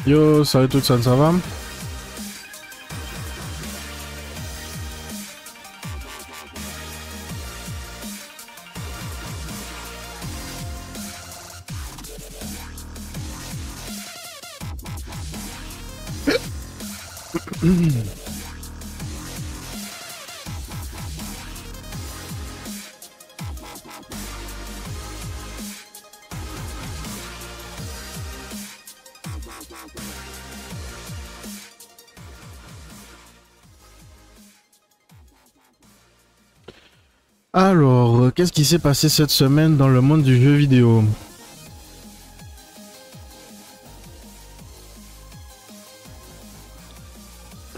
Yo, salut tout ça, ça va? Alors, qu'est-ce qui s'est passé cette semaine dans le monde du jeu vidéo?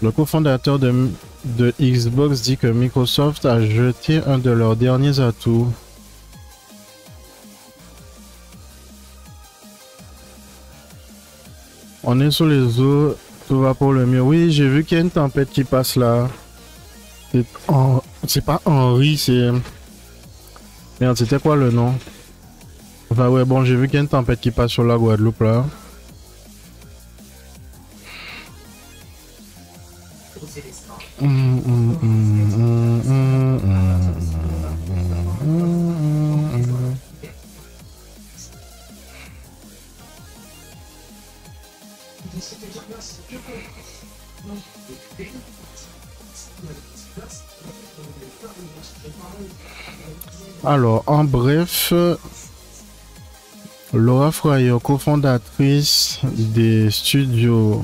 Le cofondateur de Xbox dit que Microsoft a jeté un de leurs derniers atouts. On est sur les eaux, tout va pour le mieux. Oui, j'ai vu qu'il y a une tempête qui passe là. C'est pas Henri, c'est... Merde, c'était quoi le nom? Enfin ouais, bon, j'ai vu qu'il y a une tempête qui passe sur la Guadeloupe là. Alors, en bref, Laura Fryer, cofondatrice des studios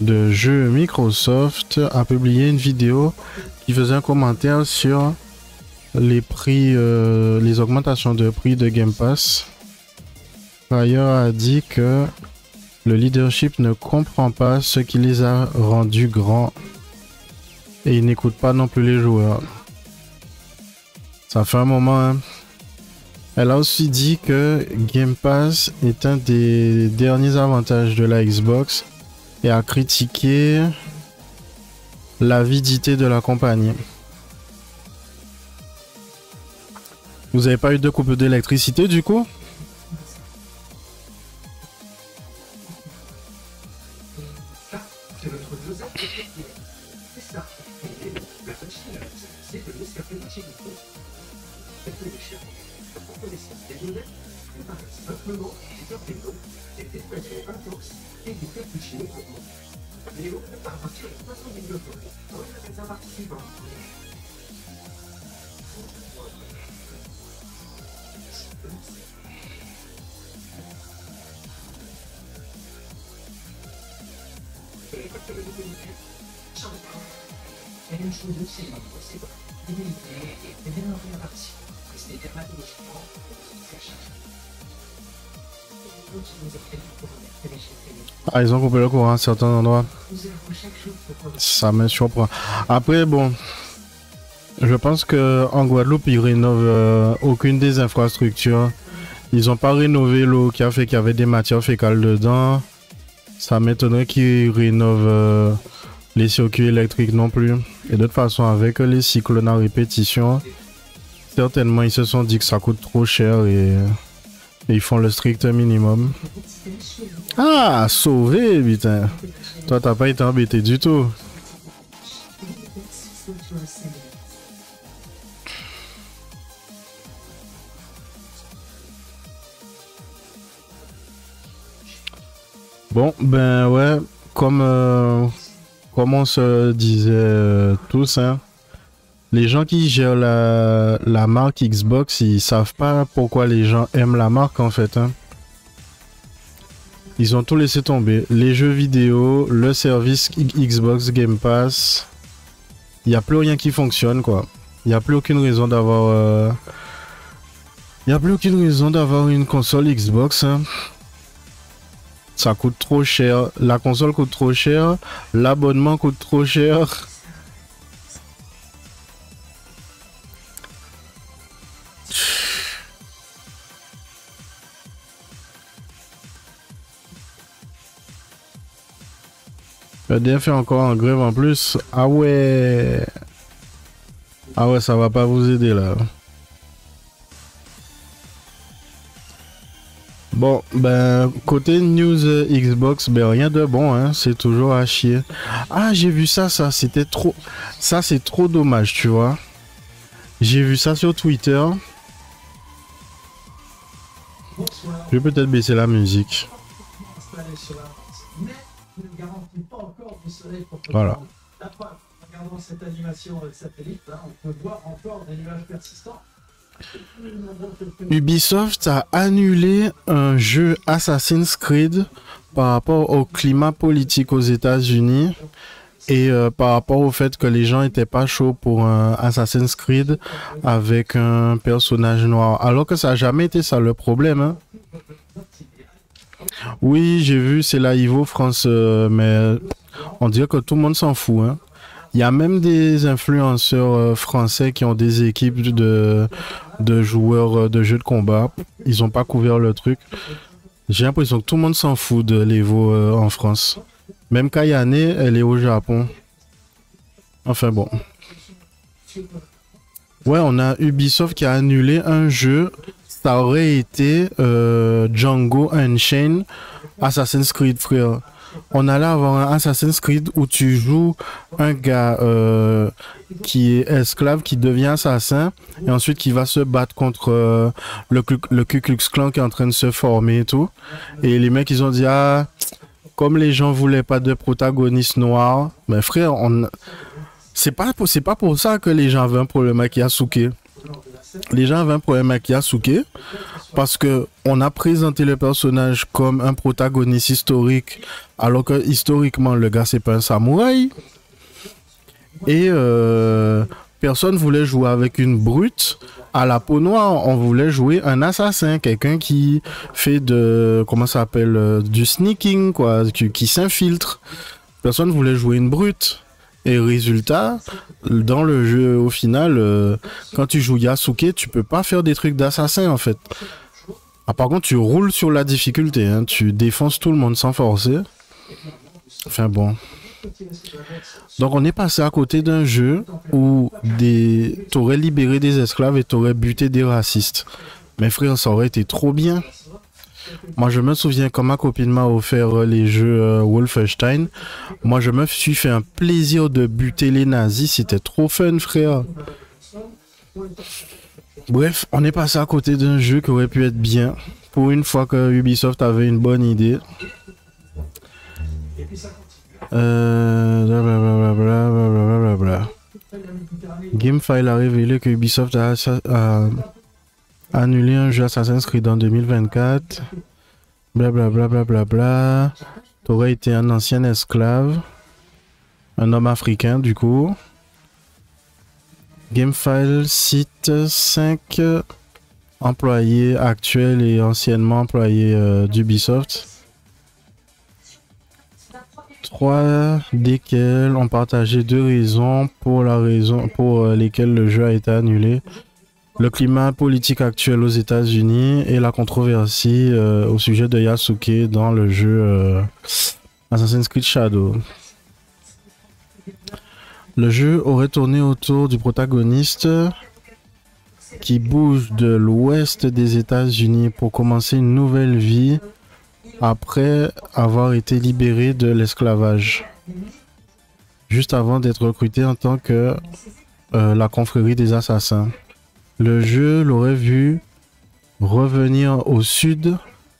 de jeux Microsoft, a publié une vidéo qui faisait un commentaire sur les prix, les augmentations de prix de Game Pass. Fryer a dit que le leadership ne comprend pas ce qui les a rendus grands et il n'écoute pas non plus les joueurs. Ça fait un moment, hein. Elle a aussi dit que Game Pass est un des derniers avantages de la Xbox et a critiqué l'avidité de la compagnie. Vous avez pas eu de coupe d'électricité du coup? Ah, ils ont coupé le courant à certains endroits. Ça me surprend. Après, bon, je pense que en Guadeloupe, ils rénovent aucune des infrastructures. Ils n'ont pas rénové l'eau qui a fait qu'il y avait des matières fécales dedans. Ça m'étonnerait qu'ils rénovent les circuits électriques non plus. Et de toute façon, avec les cyclones à répétition, certainement ils se sont dit que ça coûte trop cher et ils font le strict minimum. Ah, sauvé, putain. Toi, t'as pas été embêté du tout. Bon, ben ouais, comme on se disait tous, hein, les gens qui gèrent la marque Xbox, ils savent pas pourquoi les gens aiment la marque en fait, hein. Ils ont tout laissé tomber. Les jeux vidéo, le service Xbox Game Pass, il n'y a plus rien qui fonctionne quoi. Il n'y a plus aucune raison d'avoir... Il n'y a plus aucune raison d'avoir une console Xbox, hein. Ça coûte trop cher. La console coûte trop cher. L'abonnement coûte trop cher. EDF fait encore en grève en plus. Ah ouais. Ah ouais, ça va pas vous aider là. Bon, ben, côté news Xbox, ben rien de bon, hein, c'est toujours à chier. Ah, j'ai vu ça, c'était trop... Ça, c'est trop dommage, tu vois. J'ai vu ça sur Twitter. Je vais peut-être baisser la musique. Voilà. Cette animation satellite, hein, on peut voir encore des nuages persistants. Ubisoft a annulé un jeu Assassin's Creed par rapport au climat politique aux États-Unis et par rapport au fait que les gens n'étaient pas chauds pour un Assassin's Creed avec un personnage noir. Alors que ça n'a jamais été ça le problème. Hein. Oui, j'ai vu, c'est la Ivo France, mais on dirait que tout le monde s'en fout. Hein. Il y a même des influenceurs français qui ont des équipes de joueurs de jeux de combat. Ils n'ont pas couvert le truc. J'ai l'impression que tout le monde s'en fout de l'Evo en France. Même Kayane, elle est au Japon. Enfin bon. Ouais, on a Ubisoft qui a annulé un jeu. Ça aurait été Django Unchained Assassin's Creed, frère. On allait avoir un Assassin's Creed où tu joues un gars qui est esclave, qui devient assassin, et ensuite qui va se battre contre le Ku Klux Klan qui est en train de se former et tout. Et les mecs, ils ont dit, ah, comme les gens voulaient pas de protagoniste noir, mais frère, c'est pas pour ça que les gens avaient un problème avec Yasuke. Les gens avaient un problème avec Yasuke parce que on a présenté le personnage comme un protagoniste historique alors que historiquement le gars c'est pas un samouraï et personne voulait jouer avec une brute à la peau noire, on voulait jouer un assassin, quelqu'un qui fait comment ça s'appelle, du sneaking quoi, qui s'infiltre. Personne voulait jouer une brute. Et résultat, dans le jeu, au final, quand tu joues Yasuke, tu peux pas faire des trucs d'assassin en fait. Ah, par contre, tu roules sur la difficulté, hein, tu défonces tout le monde sans forcer. Enfin bon. Donc on est passé à côté d'un jeu où t'aurais libéré des esclaves et t'aurais buté des racistes. Mais frère, ça aurait été trop bien. Moi, je me souviens quand ma copine m'a offert les jeux Wolfenstein. Moi, je me suis fait un plaisir de buter les nazis. C'était trop fun, frère. Bref, on est passé à côté d'un jeu qui aurait pu être bien. Pour une fois que Ubisoft avait une bonne idée. Blablabla. Gamefile a révélé que Ubisoft a annulé un jeu Assassin's Creed en 2024. Blablabla. T'aurais été un ancien esclave. Un homme africain, du coup. Gamefile cite 5 employés actuels et anciennement employés d'Ubisoft. 3 desquels ont partagé 2 raisons pour lesquelles le jeu a été annulé. Le climat politique actuel aux États-Unis et la controversie au sujet de Yasuke dans le jeu Assassin's Creed Shadow. Le jeu aurait tourné autour du protagoniste qui bouge de l'ouest des États-Unis pour commencer une nouvelle vie après avoir été libéré de l'esclavage. Juste avant d'être recruté en tant que la confrérie des assassins. Le jeu l'aurait vu revenir au sud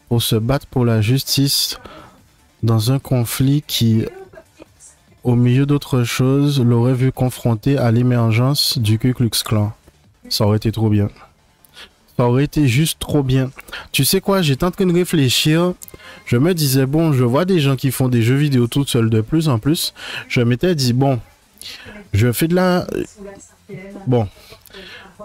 pour se battre pour la justice dans un conflit qui, au milieu d'autres choses, l'aurait vu confronté à l'émergence du Ku Klux Klan. Ça aurait été trop bien. Ça aurait été juste trop bien. Tu sais quoi, j'étais en train de réfléchir. Je me disais, bon, je vois des gens qui font des jeux vidéo tout seuls de plus en plus. Je m'étais dit, bon, je fais de la... Bon,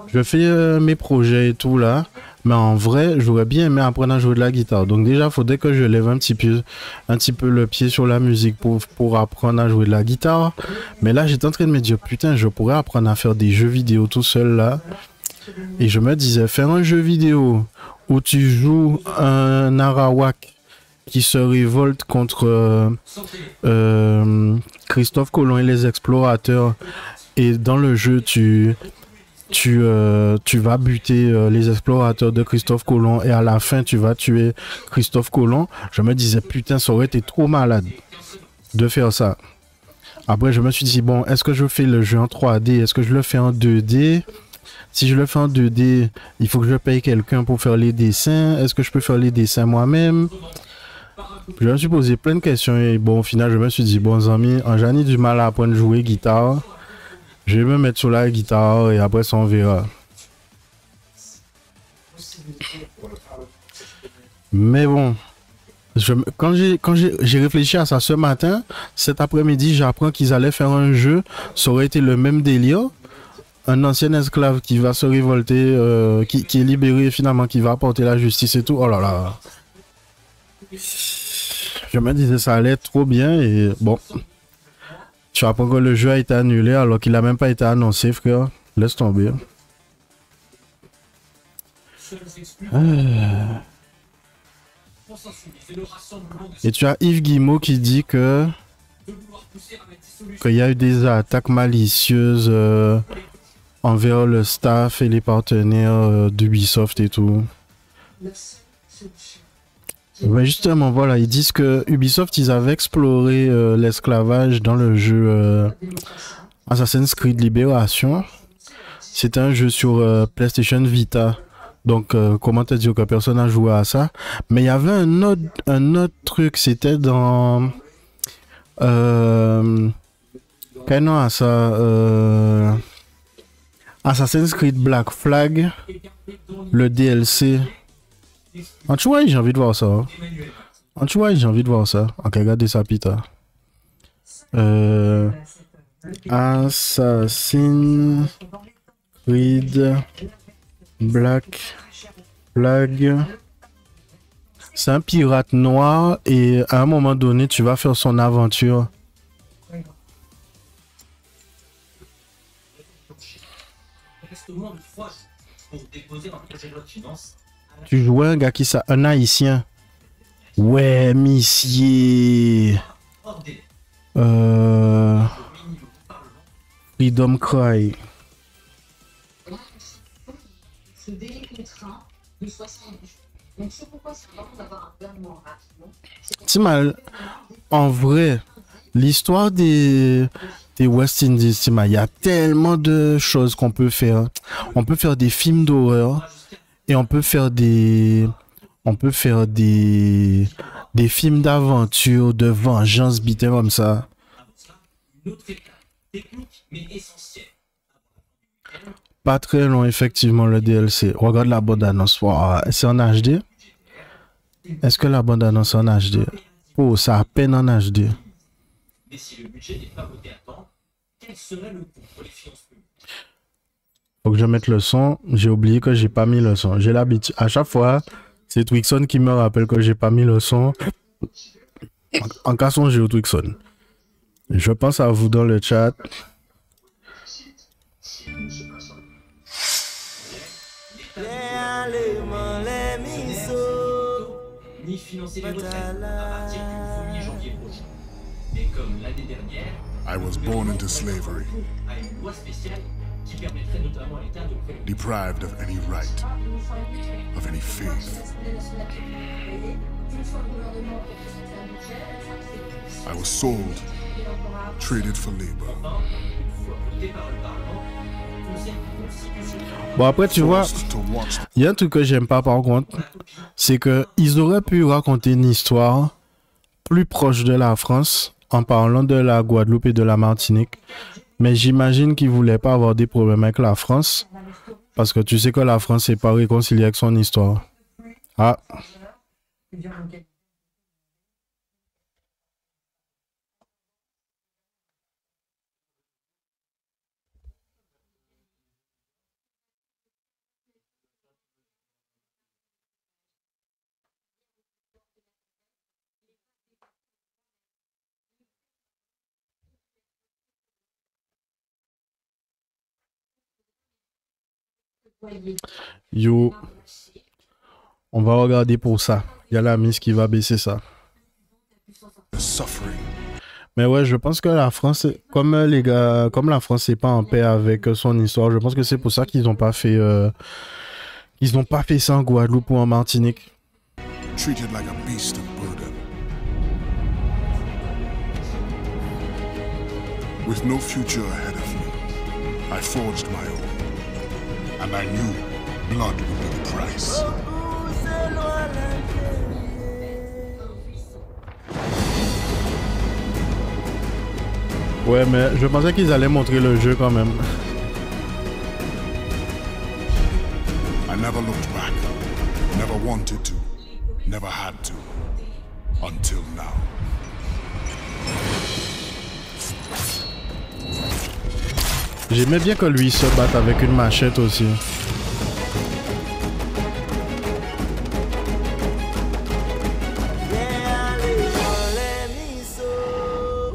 je fais mes projets et tout là. Mais en vrai, j'aurais bien aimé apprendre à jouer de la guitare. Donc déjà, il faudrait que je lève un petit peu le pied sur la musique pour apprendre à jouer de la guitare. Mais là, j'étais en train de me dire, putain, je pourrais apprendre à faire des jeux vidéo tout seul là. Et je me disais, faire un jeu vidéo où tu joues un Arawak qui se révolte contre Christophe Colomb et les explorateurs. Et dans le jeu, tu tu vas buter les explorateurs de Christophe Colomb et à la fin tu vas tuer Christophe Colomb. Je me disais putain, ça aurait été trop malade de faire ça. Après je me suis dit bon, est-ce que je fais le jeu en 3D? Est-ce que je le fais en 2D? Si je le fais en 2D, il faut que je paye quelqu'un pour faire les dessins. Est-ce que je peux faire les dessins moi-même? Je me suis posé plein de questions et bon, au final, je me suis dit, bon, amis, j'en ai du mal à apprendre à jouer guitare. Je vais me mettre sur la guitare et après ça, on verra. Mais bon, quand j'ai réfléchi à ça ce matin, cet après-midi, j'apprends qu'ils allaient faire un jeu. Ça aurait été le même délire. Un ancien esclave qui va se révolter, qui est libéré finalement, qui va apporter la justice et tout. Oh là là. Je me disais ça allait trop bien et bon. Tu apprends que le jeu a été annulé alors qu'il n'a même pas été annoncé, frère. Laisse tomber. Et tu as Yves Guillemot qui dit que qu'il y a eu des attaques malicieuses envers le staff et les partenaires d'Ubisoft et tout. Ouais, justement, voilà, ils disent que Ubisoft, ils avaient exploré l'esclavage dans le jeu Assassin's Creed Libération. C'était un jeu sur PlayStation Vita. Donc, comment te dire que personne n'a joué à ça? Mais il y avait un autre truc, c'était dans... quel nom à ça? Assassin's Creed Black Flag, le DLC. En tu vois, j'ai envie de voir ça. En tu vois, j'ai envie de voir ça. Ok, regardez ça, pita. Assassin's Creed Black Flag. C'est un pirate noir et à un moment donné, tu vas faire son aventure. Tu jouais un gars qui ça, un haïtien. Ouais, missier. Freedom Cry. C'est mal. En vrai, l'histoire des West Indies, il y a tellement de choses qu'on peut faire. On peut faire des films d'horreur et on peut faire des films d'aventure, de vengeance, bité comme ça. Pas très long, effectivement, le DLC. Regarde la bande-annonce. Wow, c'est en HD? Est-ce que la bande-annonce est en HD? Oh, ça à peine en HD. Mais si le budget n'est pas voté à temps, quel serait le coût pour les finances publiques? Faut que je mette le son. J'ai oublié que j'ai pas mis le son. J'ai l'habitude. À chaque fois, c'est Twixon qui me rappelle que j'ai pas mis le son. En cassant, j'ai au Twixon. Je pense à vous dans le chat. Ni financer les retraites à partir du 1er janvier prochain. Mais comme l'année dernière, I was born into slavery, à une loi spéciale qui permettrait notamment à l'État de deprived of any right, of any faith. I was sold, traded for labor. Bon après tu vois, il y a un truc que j'aime pas par contre, c'est que ils auraient pu raconter une histoire plus proche de la France en parlant de la Guadeloupe et de la Martinique. Mais j'imagine qu'ils voulaient pas avoir des problèmes avec la France parce que tu sais que la France n'est pas réconciliée avec son histoire. Ah. Yo, on va regarder pour ça. Il y a la mise qui va baisser ça. Mais ouais, je pense que la France, comme les gars, comme la France n'est pas en paix avec son histoire, je pense que c'est pour ça ils n'ont pas fait ça en Guadeloupe ou en Martinique. Treated like a beast of burden. With no future ahead of me, I forged my own. And I knew blood would be the price. Ouais, mais je pensais qu'ils allaient montrer le jeu quand même. I never looked back. Never wanted to. Never had to. Until now. J'aimais bien que lui se batte avec une machette aussi.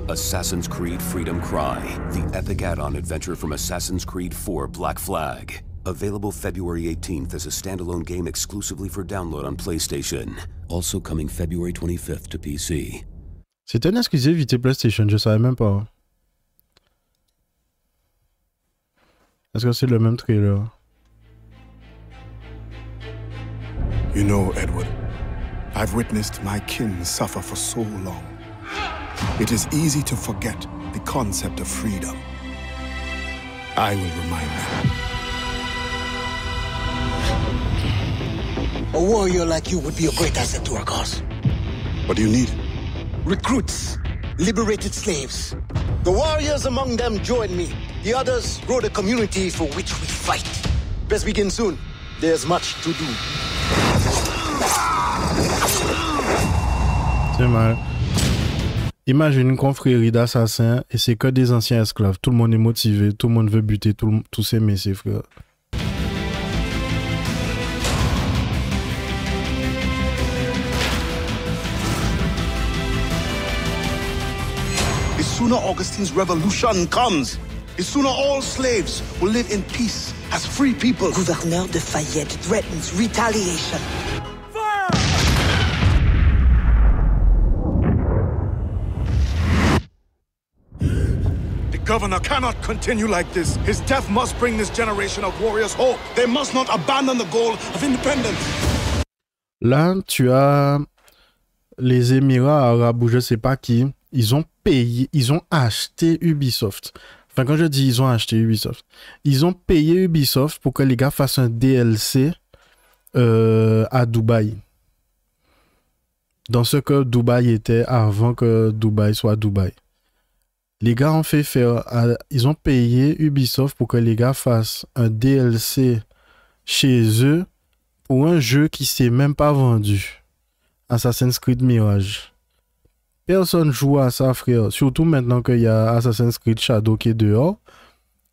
Assassin's Creed Freedom Cry, the epic add-on adventure from Assassin's Creed 4 Black Flag. Available February 18th as a standalone game exclusively for download on PlayStation. Also coming February 25th to PC. C'était une exclusivité PlayStation, je savais même pas. Est-ce que c'est le même trailer? You know, Edward, I've witnessed my kin suffer for so long. It is easy to forget the concept of freedom. I will remind them. A warrior like you would be a great asset to our cause. What do you need? Recruits, liberated slaves. The warriors among them join me. The others grow the community for which we fight. Best begin soon. There's much to do. C'est mal. Imagine une confrérie d'assassins et c'est que des anciens esclaves. Tout le monde est motivé, tout le monde veut buter tous ses messieurs, frère. The sooner Augustine's revolution comes, the sooner all slaves will live in peace as free people. Gouverneur de Fayette threatens retaliation. The governor cannot continue like this. His death must bring this generation of warriors hope. They must not abandon the goal of independence. Là, tu as les Émirats arabes ou je sais pas qui. Ils ont payé, ils ont acheté Ubisoft. Enfin, quand je dis ils ont acheté Ubisoft, ils ont payé Ubisoft pour que les gars fassent un DLC à Dubaï. Dans ce que Dubaï était avant que Dubaï soit Dubaï. Les gars ont fait faire... ils ont payé Ubisoft pour que les gars fassent un DLC chez eux pour un jeu qui s'est même pas vendu. Assassin's Creed Mirage. Personne joue à ça, frère. Surtout maintenant qu'il y a Assassin's Creed Shadow qui est dehors.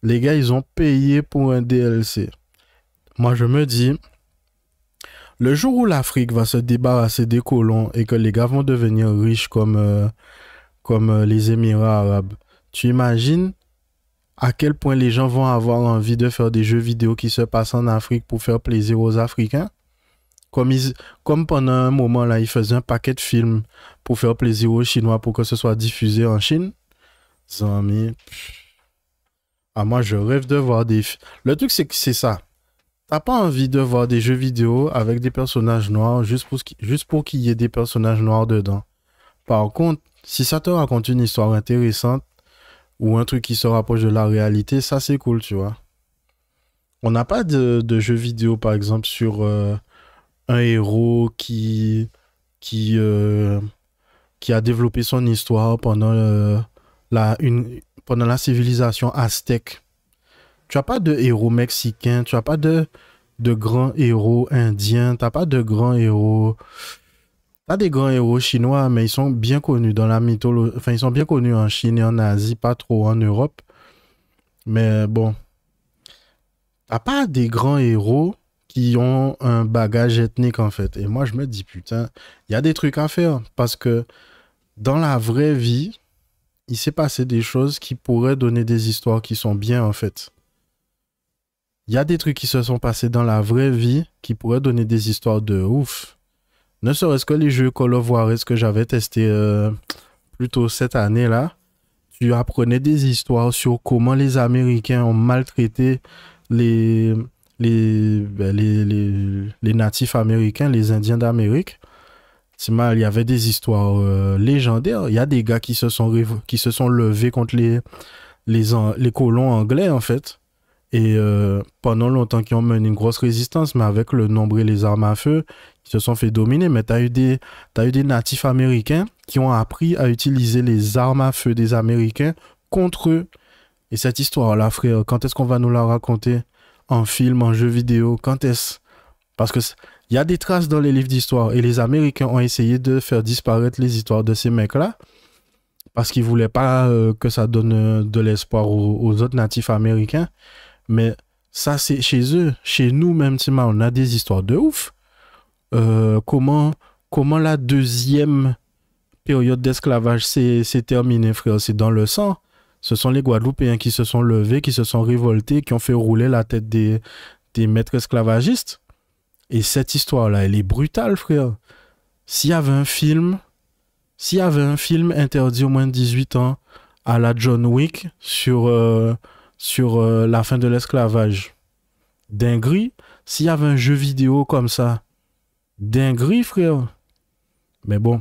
Les gars, ils ont payé pour un DLC. Moi, je me dis, le jour où l'Afrique va se débarrasser des colons et que les gars vont devenir riches comme les Émirats arabes, tu imagines à quel point les gens vont avoir envie de faire des jeux vidéo qui se passent en Afrique pour faire plaisir aux Africains? Comme pendant un moment, là, ils faisaient un paquet de films pour faire plaisir aux Chinois pour que ce soit diffusé en Chine. Zami. Ah, moi, je rêve de voir des... Le truc, c'est que c'est ça. T'as pas envie de voir des jeux vidéo avec des personnages noirs juste pour qu'il y ait des personnages noirs dedans. Par contre, si ça te raconte une histoire intéressante ou un truc qui se rapproche de la réalité, ça, c'est cool, tu vois. On n'a pas de jeux vidéo, par exemple, sur... un héros qui a développé son histoire pendant la civilisation aztèque. Tu n'as pas de héros mexicain, tu n'as pas de grands héros indiens, tu n'as pas de grands héros... Tu as des grands héros chinois, mais ils sont bien connus dans la mythologie. Enfin, ils sont bien connus en Chine et en Asie, pas trop en Europe. Mais bon, tu n'as pas des grands héros qui ont un bagage ethnique, en fait. Et moi, je me dis, putain, il y a des trucs à faire. Parce que dans la vraie vie, il s'est passé des choses qui pourraient donner des histoires qui sont bien, en fait. Il y a des trucs qui se sont passés dans la vraie vie qui pourraient donner des histoires de ouf. Ne serait-ce que les jeux Call of Juarez que j'avais testé plus tôt cette année-là. tu apprenais des histoires sur comment les Américains ont maltraité les natifs américains, les Indiens d'Amérique. Il y avait des histoires légendaires. Il y a des gars qui se sont levés contre les colons anglais, en fait. Et pendant longtemps, qui ont mené une grosse résistance, mais avec le nombre et les armes à feu, ils se sont fait dominer. Mais tu as eu des natifs américains qui ont appris à utiliser les armes à feu des Américains contre eux. Et cette histoire-là, frère, quand est-ce qu'on va nous la raconter? En film, en jeu vidéo, quand est-ce? Parce que il y a des traces dans les livres d'histoire et les Américains ont essayé de faire disparaître les histoires de ces mecs-là parce qu'ils voulaient pas que ça donne de l'espoir aux autres natifs américains. Mais ça, c'est chez eux. Chez nous, même, on a des histoires de ouf. Comment la deuxième période d'esclavage s'est terminée, frère? C'est dans le sang. Ce sont les Guadeloupéens qui se sont levés, qui se sont révoltés, qui ont fait rouler la tête des maîtres esclavagistes. Et cette histoire-là, elle est brutale, frère. S'il y avait un film interdit au moins de 18 ans à la John Wick sur la fin de l'esclavage, dinguerie. S'il y avait un jeu vidéo comme ça, dinguerie, frère. Mais bon,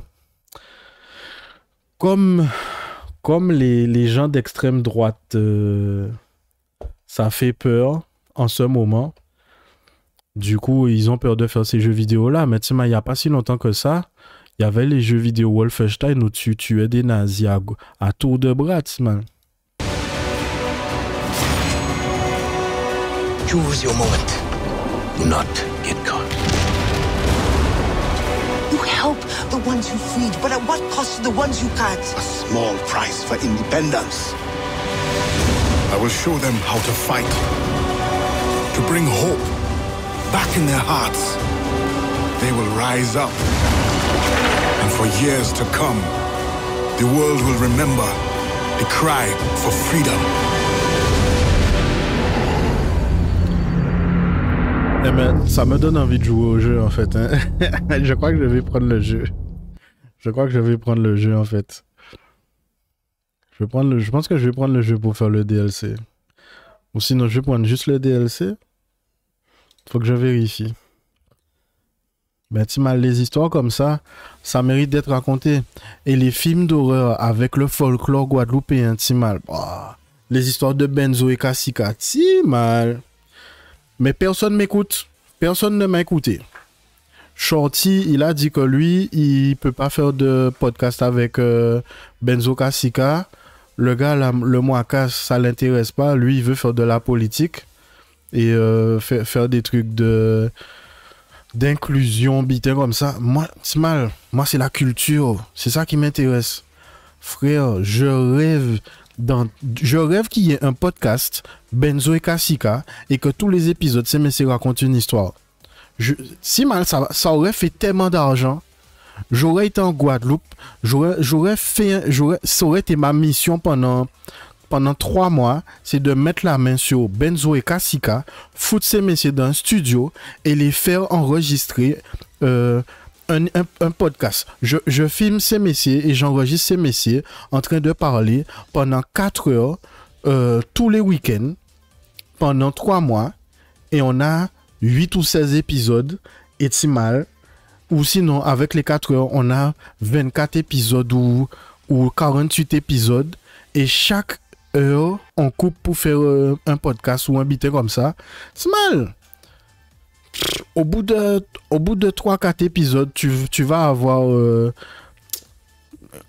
comme les gens d'extrême droite, ça fait peur en ce moment. Du coup, ils ont peur de faire ces jeux vidéo-là. Mais il n'y a pas si longtemps que ça, il y avait les jeux vidéo Wolfenstein où tu tuais des nazis à tour de bras, man. Choose your moment. Do not get caught. You help the ones you freed, but at what cost to the ones you can't? A small price for independence. I will show them how to fight. To bring hope back in their hearts. They will rise up. And for years to come, the world will remember the cry for freedom. Eh ben, ça me donne envie de jouer au jeu, en fait. Hein. Je crois que je vais prendre le jeu. En fait. Je pense que je vais prendre le jeu pour faire le DLC. Ou sinon, je vais prendre juste le DLC. Faut que je vérifie. Ben, les histoires comme ça mérite d'être raconté. Et les films d'horreur avec le folklore guadeloupéen, les histoires de Benzo et Kassika, mais personne m'écoute. Personne ne m'a écouté. Shorty, il a dit que lui, il peut pas faire de podcast avec Benzo Kassika. Le gars, le Mouakas, ça l'intéresse pas. Lui, il veut faire de la politique et faire des trucs d'inclusion, bitin comme ça. Moi, c'est la culture. C'est ça qui m'intéresse. Frère, je rêve qu'il y ait un podcast Benzo et Kassika et que tous les épisodes, c'est mais c'est raconter une histoire. Ça aurait fait tellement d'argent. J'aurais été en Guadeloupe. Ça aurait été ma mission pendant 3 mois, c'est de mettre la main sur Benzo et Kassika, foutre ces messieurs dans un studio et les faire enregistrer un podcast. Je filme ces messieurs et j'enregistre ces messieurs en train de parler pendant 4 heures tous les week-ends pendant 3 mois et on a 8 ou 16 épisodes et c'est mal. Ou sinon, avec les 4 heures, on a 24 épisodes ou 48 épisodes et chaque heure, on coupe pour faire un podcast ou un bité comme ça. C'est mal. Au bout de 3-4 épisodes, tu vas avoir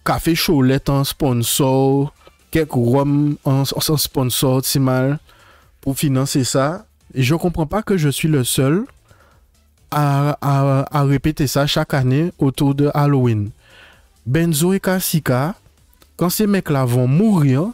Café Cholet en sponsor, quelques rhum en sponsor, c'est mal, pour financer ça. Et je comprends pas que je suis le seul à répéter ça chaque année autour de Halloween. Benzo et Kassika, quand ces mecs-là vont mourir,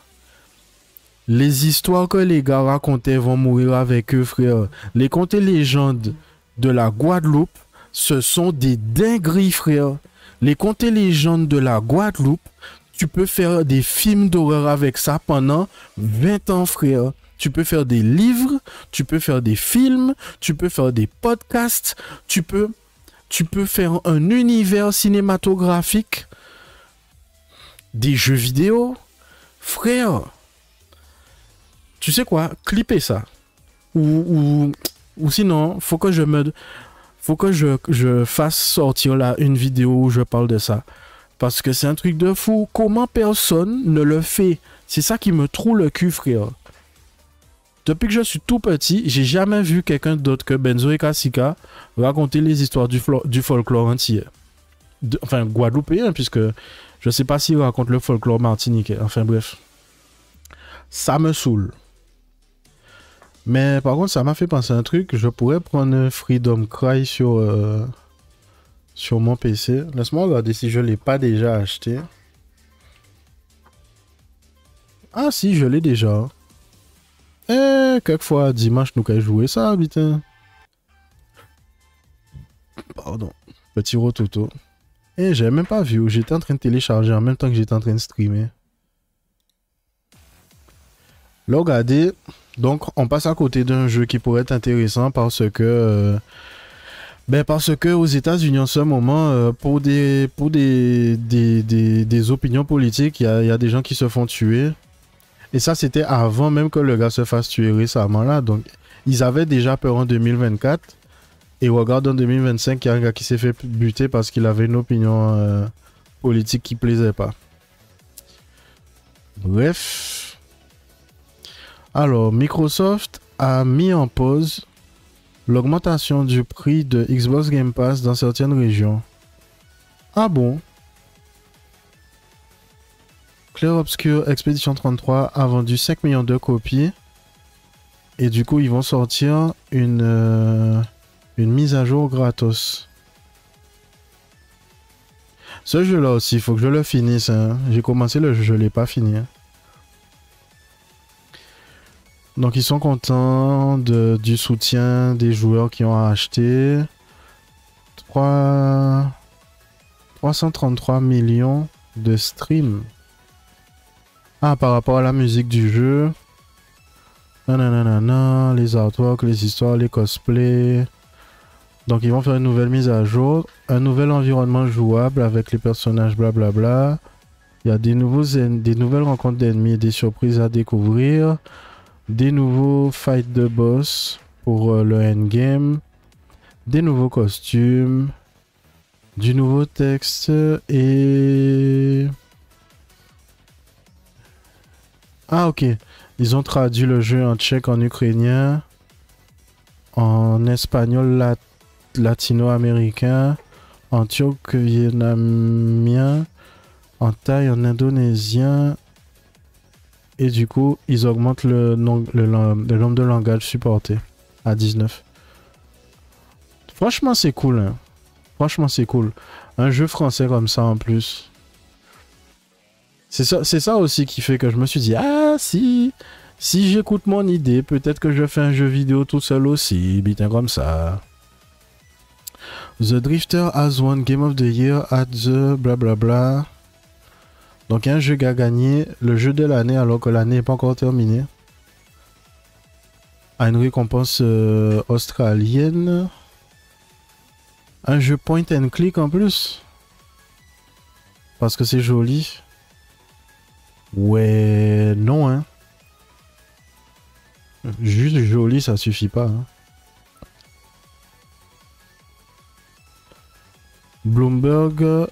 les histoires que les gars racontaient vont mourir avec eux, frère. Les contes et légendes de la Guadeloupe, ce sont des dingueries, frère. Les contes et légendes de la Guadeloupe, tu peux faire des films d'horreur avec ça pendant 20 ans, frère. Tu peux faire des livres, tu peux faire des films, tu peux faire des podcasts, tu peux faire un univers cinématographique, des jeux vidéo. Frère, tu sais quoi? Clipper ça. Ou sinon, faut que je fasse sortir là une vidéo où je parle de ça. Parce que c'est un truc de fou. Comment personne ne le fait? C'est ça qui me trouve le cul, frère. Depuis que je suis tout petit, j'ai jamais vu quelqu'un d'autre que Benzo et Kassika raconter les histoires du folklore entier. Enfin, guadeloupéen, puisque je sais pas s'il raconte le folklore martiniquais. Enfin, bref. Ça me saoule. Mais par contre, ça m'a fait penser à un truc. Je pourrais prendre Freedom Cry sur mon PC. Laisse-moi regarder si je ne l'ai pas déjà acheté. Ah si, je l'ai déjà. Quelquefois, dimanche, nous avons joué ça, putain. Pardon. Petit rototo. J'ai même pas vu. J'étais en train de télécharger en même temps que j'étais en train de streamer. Là, regardez. Donc, on passe à côté d'un jeu qui pourrait être intéressant parce que aux États-Unis en ce moment, pour des opinions politiques, il y a des gens qui se font tuer. Et ça, c'était avant même que le gars se fasse tuer récemment là. Donc, ils avaient déjà peur en 2024. Et regarde en 2025, il y a un gars qui s'est fait buter parce qu'il avait une opinion politique qui plaisait pas. Bref. Alors, Microsoft a mis en pause l'augmentation du prix de Xbox Game Pass dans certaines régions. Ah bon? Clair Obscur Expedition 33 a vendu 5 millions de copies. Et du coup, ils vont sortir une mise à jour gratos. Ce jeu-là aussi, il faut que je le finisse. Hein. J'ai commencé le jeu, je ne l'ai pas fini. Hein. Donc ils sont contents du soutien des joueurs qui ont acheté 333 millions de streams. Ah, par rapport à la musique du jeu. Nanana, les artworks, les histoires, les cosplays. Donc ils vont faire une nouvelle mise à jour. Un nouvel environnement jouable avec les personnages blablabla. Il y a des nouvelles rencontres d'ennemis et des surprises à découvrir. Des nouveaux fights de boss pour le endgame, des nouveaux costumes, du nouveau texte et... Ah ok, ils ont traduit le jeu en tchèque, en ukrainien, en espagnol latino-américain, en turc vietnamien, en thaï, en indonésien. Et du coup, ils augmentent le nombre de langages supportés à 19. Franchement, c'est cool. Hein. Franchement, c'est cool. Un jeu français comme ça en plus. C'est ça aussi qui fait que je me suis dit, ah si j'écoute mon idée, peut-être que je fais un jeu vidéo tout seul aussi, putain comme ça. The Drifter has won Game of the Year at the blablabla. Donc un jeu qui a gagné le jeu de l'année alors que l'année n'est pas encore terminée. A une récompense australienne. Un jeu point and click en plus. Parce que c'est joli. Ouais, non hein. Juste joli, ça suffit pas. Hein. Bloomberg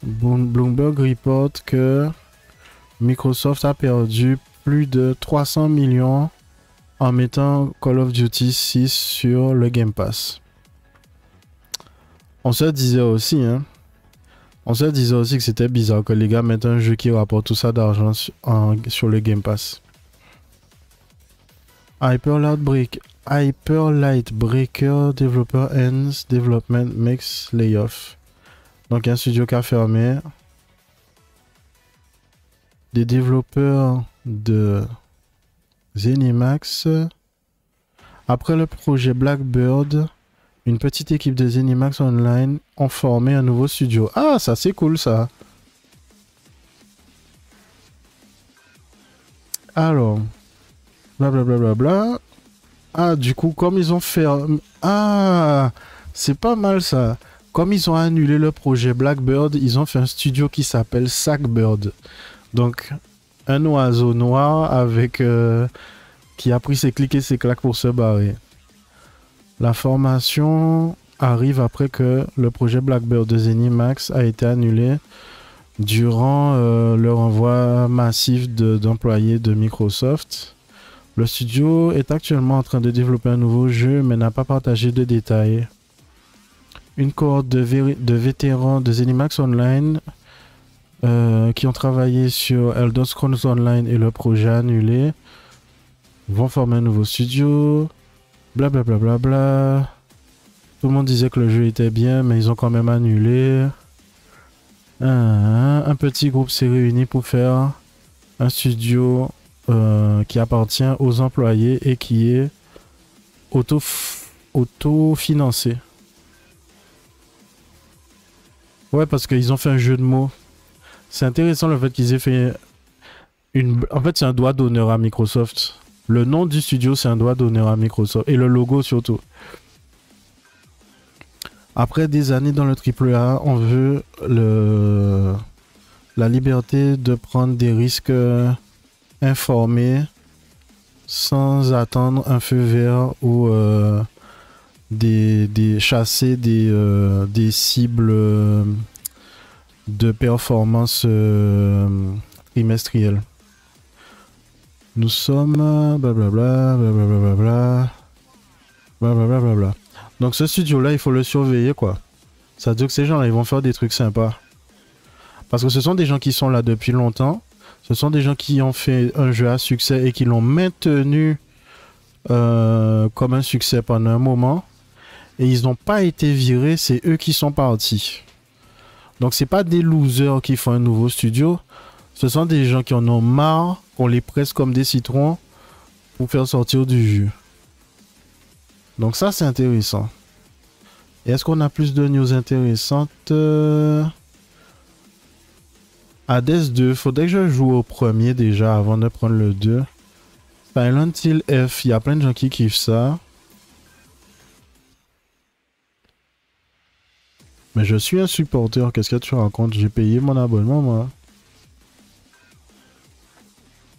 reporte que Microsoft a perdu plus de 300 millions en mettant Call of Duty 6 sur le Game Pass. On se disait aussi que c'était bizarre que les gars mettent un jeu qui rapporte tout ça d'argent sur le Game Pass. Hyper Light Breaker Developer Ends Development Makes Layoff. Donc un studio qui a fermé. Des développeurs de Zenimax. Après le projet Blackbird, une petite équipe de Zenimax Online ont formé un nouveau studio. Ah, ça c'est cool ça. Alors, blablabla. Ah, du coup, comme ils ont fait... Ah, c'est pas mal ça. Comme ils ont annulé le projet Blackbird, ils ont fait un studio qui s'appelle Sackbird. Donc, un oiseau noir avec qui a pris ses clics et ses claques pour se barrer. La formation arrive après que le projet Blackbird de ZeniMax a été annulé durant le renvoi massif d'employés de Microsoft. Le studio est actuellement en train de développer un nouveau jeu mais n'a pas partagé de détails. Une cohorte de vétérans de ZeniMax Online qui ont travaillé sur Elder Scrolls Online et le projet annulé vont former un nouveau studio. Blablabla. Bla bla bla. Tout le monde disait que le jeu était bien, mais ils ont quand même annulé. Un petit groupe s'est réuni pour faire un studio qui appartient aux employés et qui est auto-financé. Ouais, parce qu'ils ont fait un jeu de mots. C'est intéressant le fait qu'ils aient fait En fait, c'est un doigt d'honneur à Microsoft. Le nom du studio, c'est un doigt d'honneur à Microsoft. Et le logo surtout. Après des années dans le AAA, on veut la liberté de prendre des risques informés sans attendre un feu vert ou chasser des cibles de performance trimestrielle. Nous sommes blablabla, blablabla, blablabla. Donc ce studio-là, il faut le surveiller, quoi. Ça veut dire que ces gens-là, ils vont faire des trucs sympas. Parce que ce sont des gens qui sont là depuis longtemps. Ce sont des gens qui ont fait un jeu à succès et qui l'ont maintenu comme un succès pendant un moment. Et ils n'ont pas été virés, c'est eux qui sont partis. Donc c'est pas des losers qui font un nouveau studio. Ce sont des gens qui en ont marre, qu'on les presse comme des citrons pour faire sortir du jus. Donc ça, c'est intéressant. Et est-ce qu'on a plus de news intéressantes? Hades 2, faudrait que je joue au premier déjà avant de prendre le 2. Silent Hill F, il y a plein de gens qui kiffent ça. Mais je suis un supporter, qu'est-ce que tu racontes? J'ai payé mon abonnement, moi.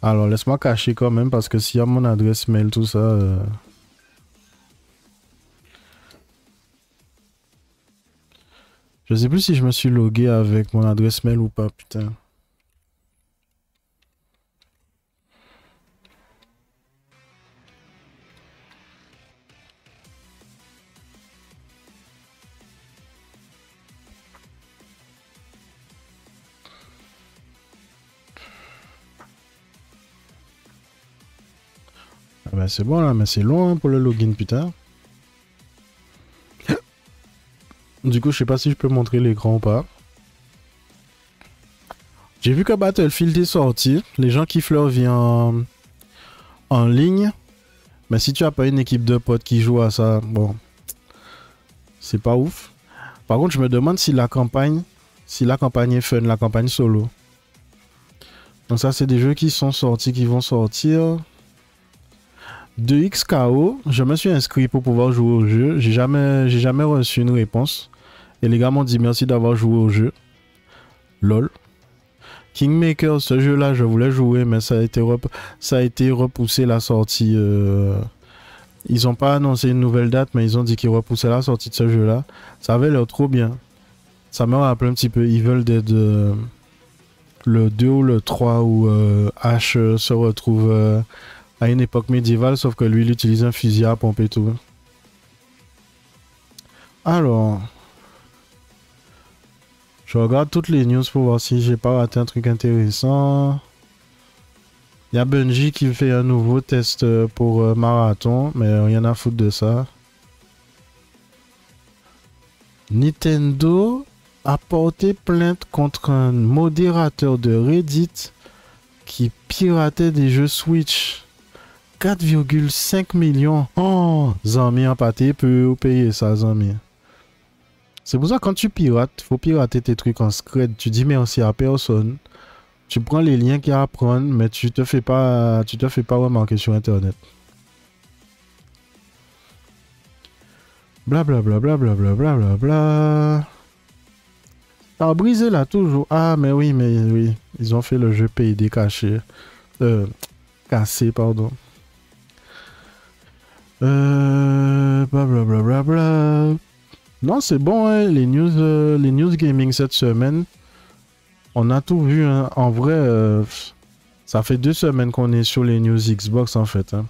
Alors, laisse-moi cacher quand même, parce que s'il y a mon adresse mail, tout ça... Je sais plus si je me suis logué avec mon adresse mail ou pas, putain. Ah ben c'est bon là, mais c'est long hein, pour le login, putain. Du coup, je sais pas si je peux montrer l'écran ou pas. J'ai vu que Battlefield est sorti. Les gens kiffent leur vie en ligne. Mais si tu as pas une équipe de potes qui joue à ça, bon, c'est pas ouf. Par contre, je me demande si la campagne est fun, la campagne solo. Donc ça, c'est des jeux qui sont sortis, qui vont sortir. De XKO, je me suis inscrit pour pouvoir jouer au jeu. J'ai jamais reçu une réponse. Et les gars m'ont dit merci d'avoir joué au jeu. Lol. Kingmaker, ce jeu-là, je voulais jouer, mais ça a été repoussé la sortie. Ils n'ont pas annoncé une nouvelle date, mais ils ont dit qu'ils repoussaient la sortie de ce jeu-là. Ça avait l'air trop bien. Ça me rappelle un petit peu Evil Dead, le 2 ou le 3, où Ash se retrouve à une époque médiévale, sauf que lui, il utilise un fusil à pompe et tout. Alors... je regarde toutes les news pour voir si j'ai pas raté un truc intéressant. Il y a Bungie qui fait un nouveau test pour Marathon, mais rien à foutre de ça. Nintendo a porté plainte contre un modérateur de Reddit qui piratait des jeux Switch. 4,5 millions. Oh, Zami en pâté peut payer ça, Zami. C'est pour ça que quand tu pirates, faut pirater tes trucs en scred. Tu dis merci à personne. Tu prends les liens qu'il y a à prendre, mais tu te fais pas remarquer sur internet. Blablabla, blablabla, blablabla. T'as brisé là toujours. Ah, mais oui, ils ont fait le jeu PID caché. Cassé, pardon. Blablabla. Non, c'est bon, hein, les news gaming cette semaine. On a tout vu, hein. En vrai, ça fait 2 semaines qu'on est sur les news Xbox, en fait. Hein.